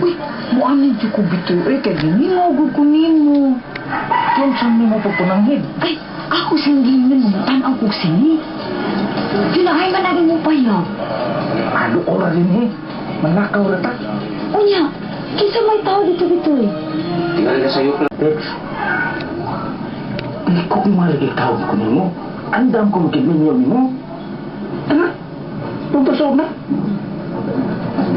Uy, muanin siya ko bitoy. Ay, kaya gini mo, gugunin mo. Kung saan mo mapapunanghid? Ay, ako singginin mo, tanaw ko sini. Sinahay man natin mo pa yan. Ano ko na rin Manakaw na ta. Unya, kisa may tao dito bitoy. Tinggal ka sa'yo, Tex. Hindi ko kumalagay tawag ko mo. Andam ko magkiminyo mo. Ano? Tutusog na.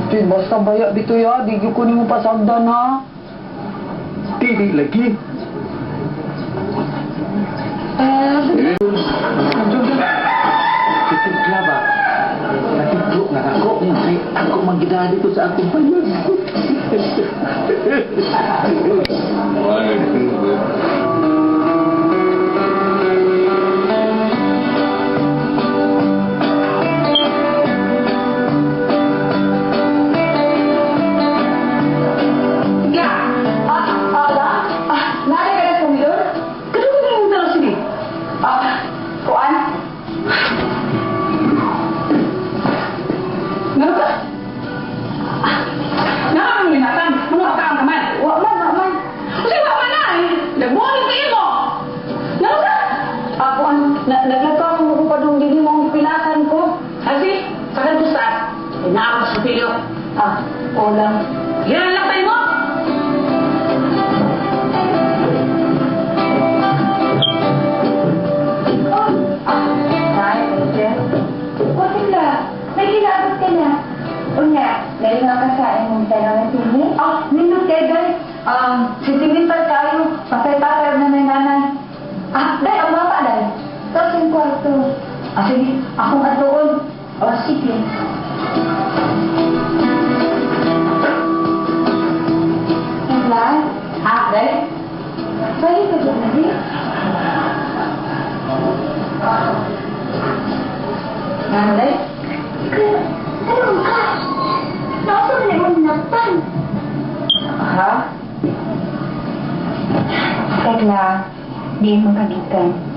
Di basta baya bitoy ha. Di ko ni mo pasagdan ha. Tidi lagi. Kitipla ba? Natiplo na ako. Ay, ako magidali ko sa akong bayan. Naglagaw mo ko pa doon din mo ang pilatan ko. Kasi, sakit ko sa inaabas sa pilyo. Ulang. Yan ang lakbay mo! May kinaabot ka na. Unya, dahil nakakasain mong tayo ng sini. Nindot kayo guys. Sisimintal kayo. Patay-patay na may nanay. Dahil, ang bata dahil. Tapos yung kwarto. Sige, akong atoon. Sige. Dahil? Dahil? Dahil ka dyan, Dahil? Dahil? Ano ka? Nasa na yung napan. Ha? Tekla, di mo kagitan.